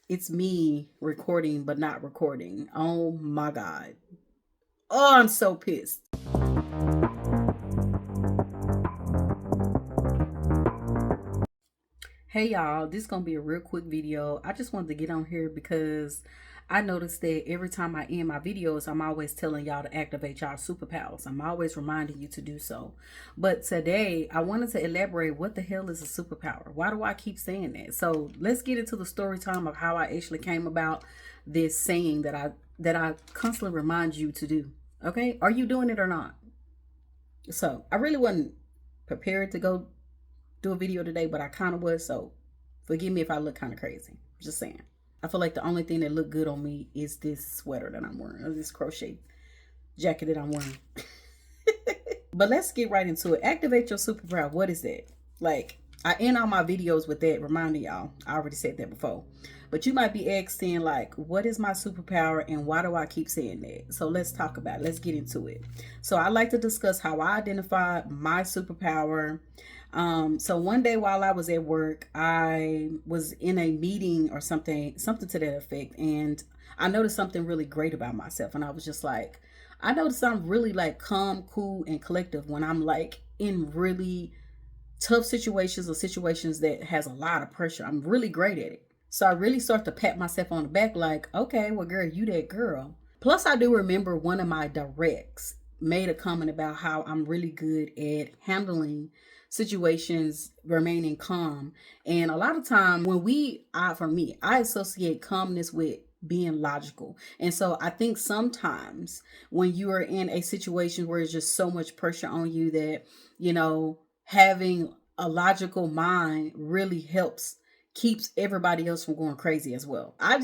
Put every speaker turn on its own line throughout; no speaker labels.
It's me recording, but not recording. Oh my God. Oh, I'm so pissed. Hey y'all, this is gonna be a real quick video. I just wanted to get on here because I noticed that every time I end my videos, I'm always telling y'all to activate y'all superpowers. I'm always reminding you to do so. But today I wanted to elaborate what the hell is a superpower? Why do I keep saying that? So let's get into the story time of how I actually came about this saying that I constantly remind you to do. Okay? Are you doing it or not? So I really wasn't prepared to go do a video today, but I kind of was. So forgive me if I look kind of crazy. Just saying. I feel like the only thing that looked good on me is this sweater that I'm wearing, or this crochet jacket that I'm wearing. But let's get right into it. Activate your superpower. What is that? Like, I end all my videos with that, reminding y'all. I already said that before. But you might be asking, like, what is my superpower and why do I keep saying that? So let's talk about it. Let's get into it. So I like to discuss how I identify my superpower. So one day while I was at work, I was in a meeting or something to that effect. And I noticed something really great about myself. And I was just like, I noticed I'm really like calm, cool, and collective when I'm like in really tough situations or situations that has a lot of pressure. I'm really great at it. So I really start to pat myself on the back like, okay, well, girl, you that girl. Plus, I do remember one of my directs made a comment about how I'm really good at handling situations, remaining calm. And a lot of time when for me, I associate calmness with being logical. And so I think sometimes when you are in a situation where it's just so much pressure on you that, having a logical mind really helps keeps everybody else from going crazy as well. I'm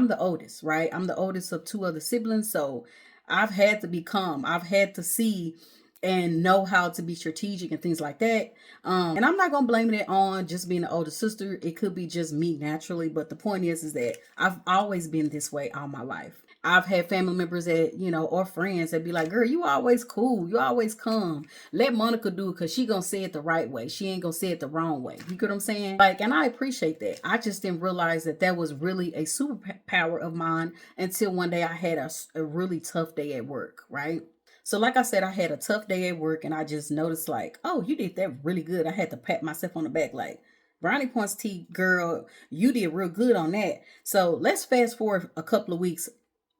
the oldest, right? I'm the oldest of two other siblings. So I've had to be calm. I've had to see and know how to be strategic and things like that. And I'm not gonna blame it on just being an older sister. It could be just me naturally, but the point is that I've always been this way all my life. I've had family members that, or friends that be like, girl, you always cool. You always calm. Let Monica do it because she gonna say it the right way. She ain't gonna say it the wrong way. You get what I'm saying? Like, and I appreciate that. I just didn't realize that was really a superpower of mine until one day I had a really tough day at work, right? So, like I said, I had a tough day at work and I just noticed, like, oh, you did that really good. I had to pat myself on the back, like, Brownie Points T, girl, you did real good on that. So, let's fast forward a couple of weeks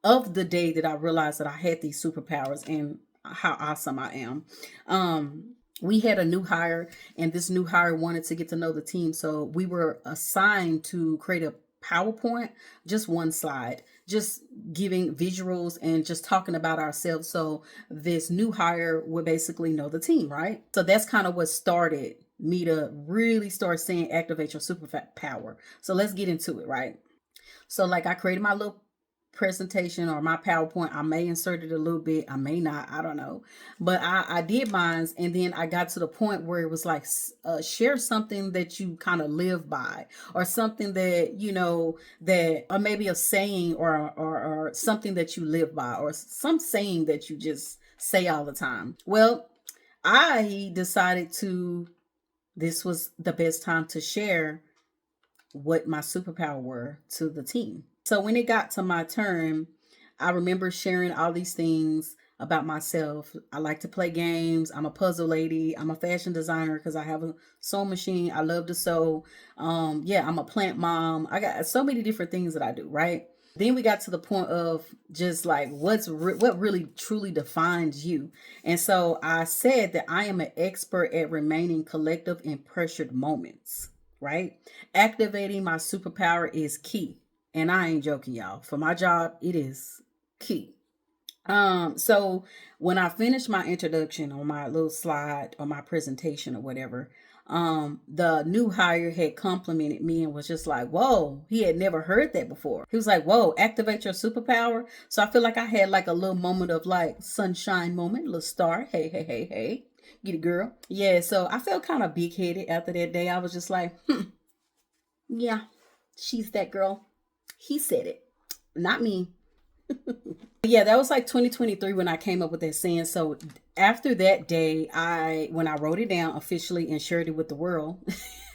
of the day that I realized that I had these superpowers and how awesome I am. We had a new hire, and this new hire wanted to get to know the team. So, we were assigned to create a PowerPoint, just one slide, just giving visuals and just talking about ourselves. So this new hire would basically know the team, right? So that's kind of what started me to really start saying activate your superpower. So let's get into it, right? So like I created my little presentation or my PowerPoint. I may insert it a little bit, I may not, I don't know. But I did mine, and then I got to the point where it was like, share something that you kind of live by, or something that, or maybe a saying or something that you live by, or some saying that you just say all the time. Well, I decided this was the best time to share what my superpower were to the team. So when it got to my turn, I remember sharing all these things about myself. I like to play games. I'm a puzzle lady. I'm a fashion designer because I have a sewing machine. I love to sew. I'm a plant mom. I got so many different things that I do, right? Then we got to the point of just like what really truly defines you. And so I said that I am an expert at remaining collective in pressured moments, right? Activating my superpower is key. And I ain't joking, y'all. For my job, it is key. So when I finished my introduction on my little slide or my presentation or whatever, the new hire had complimented me and was just like, whoa, he had never heard that before. He was like, whoa, activate your superpower. So I feel like I had like a little moment of like sunshine moment, little star. Hey, hey, hey, hey. Get it, girl. Yeah, so I felt kind of big headed after that day. I was just like, yeah, she's that girl. He said it, not me. Yeah, that was like 2023 when I came up with that saying. So after that day, when I wrote it down officially and shared it with the world,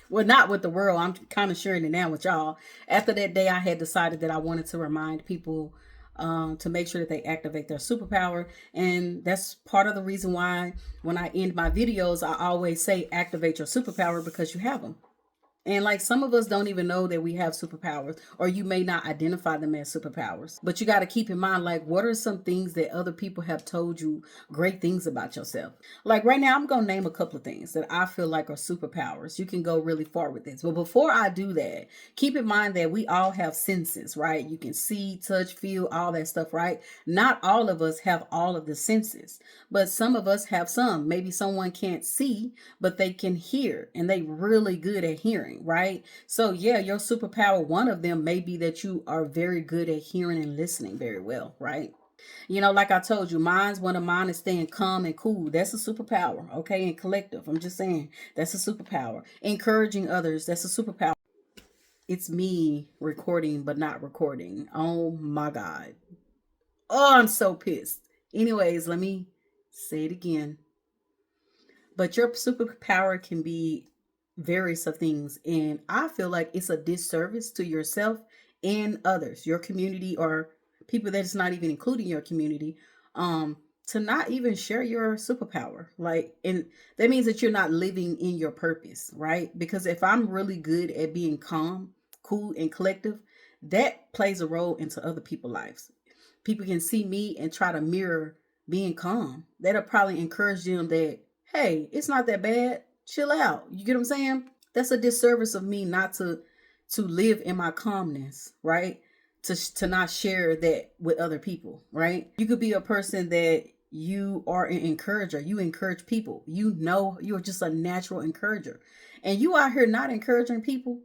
Well, not with the world. I'm kind of sharing it now with y'all. After that day, I had decided that I wanted to remind people to make sure that they activate their superpower. And that's part of the reason why when I end my videos, I always say activate your superpower, because you have them. And like some of us don't even know that we have superpowers, or you may not identify them as superpowers. But you got to keep in mind, like, what are some things that other people have told you great things about yourself? Like right now, I'm going to name a couple of things that I feel like are superpowers. You can go really far with this. But before I do that, keep in mind that we all have senses, right? You can see, touch, feel, all that stuff, right? Not all of us have all of the senses, but some of us have some. Maybe someone can't see, but they can hear, and they really good at hearing, right? So yeah, your superpower, one of them may be that you are very good at hearing and listening very well, right? You know, like I told you, one of mine is staying calm and cool. That's a superpower, okay? And collective, I'm just saying, that's a superpower. Encouraging others, that's a superpower. It's me recording but not recording. Oh my God. Oh, I'm so pissed. Anyways, let me say it again. But your superpower can be various of things. And I feel like it's a disservice to yourself and others, your community, or people that's not even including your community, to not even share your superpower. Like, and that means that you're not living in your purpose, right? Because if I'm really good at being calm, cool, and collective, that plays a role into other people's lives. People can see me and try to mirror being calm. That'll probably encourage them that, hey, it's not that bad. Chill out. You get what I'm saying? That's a disservice of me not to live in my calmness, right? To not share that with other people, right? You could be a person that you are an encourager. You encourage people. You know, you're just a natural encourager. And you out here not encouraging people.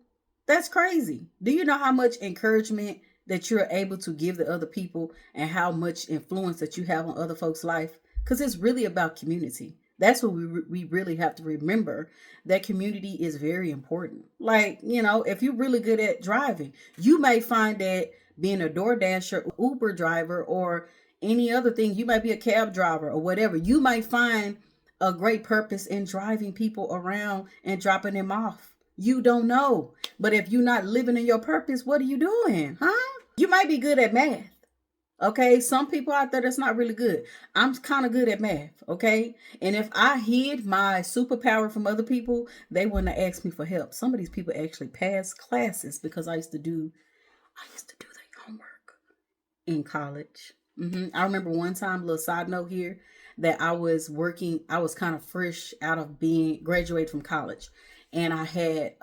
That's crazy. Do you know how much encouragement that you're able to give to other people, and how much influence that you have on other folks' life? Because it's really about community. That's what we really have to remember, that community is very important. Like, you know, if you're really good at driving, you may find that being a DoorDasher, Uber driver, or any other thing, you might be a cab driver or whatever, you might find a great purpose in driving people around and dropping them off. You don't know. But if you're not living in your purpose, what are you doing? Huh? You might be good at math. Okay, some people out there that's not really good. I'm kind of good at math, okay? And if I hid my superpower from other people, they wouldn't have asked me for help. Some of these people actually passed classes because I used to do their homework in college. I remember one time, little side note here, that I was kind of fresh out of being graduated from college. And I had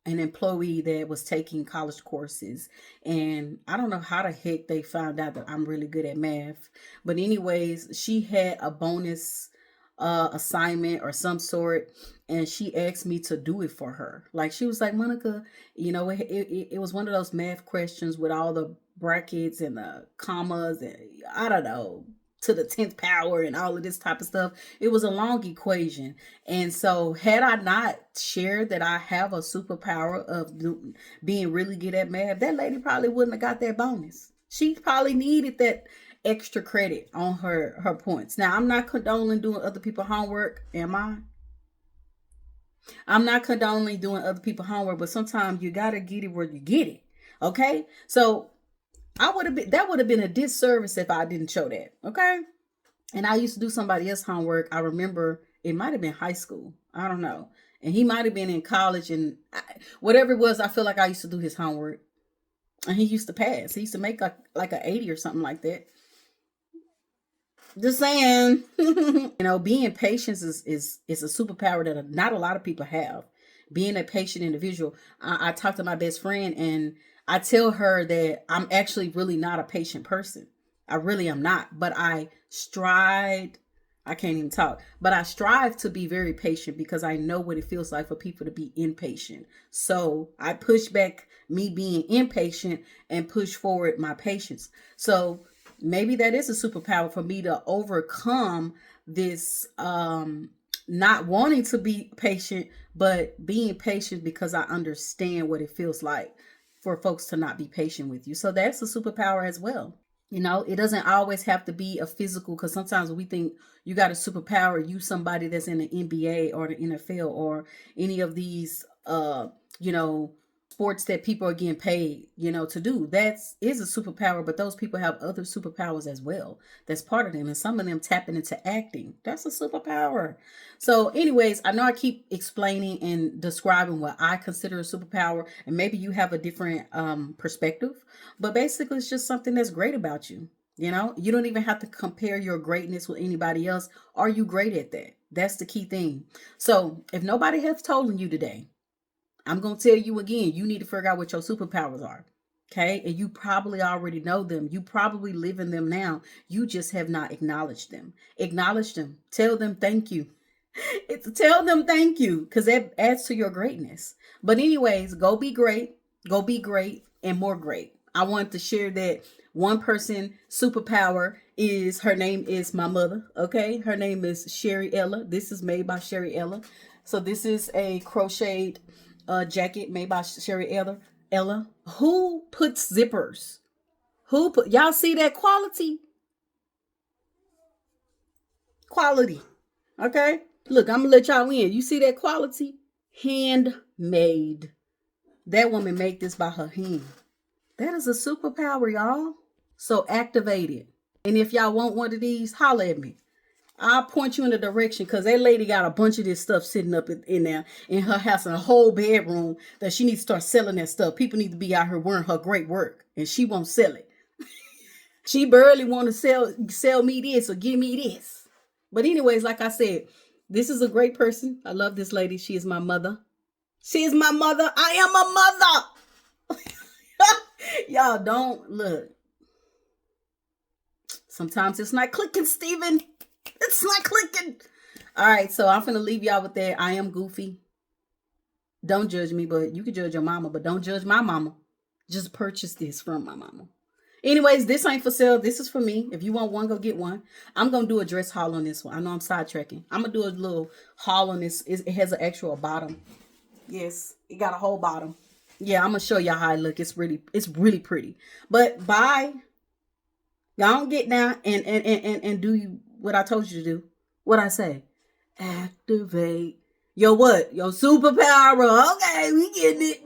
an employee that was taking college courses, and I don't know how the heck they found out that I'm really good at math, but anyways, she had a bonus assignment or some sort, and she asked me to do it for her. Like, she was like, Monica, you know, it was one of those math questions with all the brackets and the commas, and I don't know, to the 10th power and all of this type of stuff. It was a long equation. And so had I not shared that I have a superpower of being really good at math, that lady probably wouldn't have got that bonus. She probably needed that extra credit on her points. Now, I'm not condoning doing other people's homework, am I? I'm not condoning doing other people's homework, but sometimes you got to get it where you get it. Okay? So that would have been a disservice if I didn't show that. Okay. And I used to do somebody else's homework. I remember it might have been high school. I don't know. And he might have been in college, and whatever it was, I feel like I used to do his homework, and he used to pass. He used to make like a 80 or something like that. Just saying. You know, being patient is a superpower that not a lot of people have. Being a patient individual. I talked to my best friend, and I tell her that I'm actually really not a patient person. I really am not. But I can't even talk. But I strive to be very patient because I know what it feels like for people to be impatient. So I push back me being impatient and push forward my patience. So maybe that is a superpower for me to overcome this not wanting to be patient, but being patient because I understand what it feels like for folks to not be patient with you. So that's a superpower as well. You know, it doesn't always have to be a physical, because sometimes we think you got a superpower, you somebody that's in the NBA or the NFL or any of these uh, you know, sports that people are getting paid, to do. That's is a superpower, but those people have other superpowers as well. That's part of them. And some of them tapping into acting. That's a superpower. So, anyways, I know I keep explaining and describing what I consider a superpower, and maybe you have a different perspective, but basically it's just something that's great about you. You don't even have to compare your greatness with anybody else. Are you great at that? That's the key thing. So, if nobody has told you today, I'm going to tell you again, you need to figure out what your superpowers are. Okay. And you probably already know them. You probably live in them now. You just have not acknowledged them. Acknowledge them. Tell them thank you. Tell them thank you, because that adds to your greatness. But anyways, go be great. Go be great and more great. I want to share that one person superpower is, her name is my mother. Okay. Her name is Sherry Ella. This is made by Sherry Ella. So this is a crocheted jacket made by Sherry Ella. Who puts zippers? Y'all see that quality? Quality. Okay. Look, I'm gonna let y'all in. You see that quality? Handmade. That woman made this by her hand. That is a superpower, y'all. So activate it. And if y'all want one of these, holler at me. I'll point you in the direction, because that lady got a bunch of this stuff sitting up in there in her house, in a whole bedroom, that she needs to start selling that stuff. People need to be out here wearing her great work, and she won't sell it. She barely want to sell me this or give me this. But anyways, like I said, this is a great person. I love this lady. She is my mother. She is my mother. I am a mother. Y'all don't look. Sometimes it's not clicking, Steven. It's not clicking. All right, so I'm finna leave y'all with that. I am goofy. Don't judge me, but you can judge your mama, but don't judge my mama. Just purchase this from my mama. Anyways, this ain't for sale. This is for me. If you want one, go get one. I'm going to do a dress haul on this one. I know I'm sidetracking. I'm going to do a little haul on this. It has an actual bottom. Yes, it got a whole bottom. Yeah, I'm going to show y'all how it look. It's really pretty. But bye. Y'all don't get down and do what I told you to do. What I say? Activate your what? Your superpower. Okay, we getting it.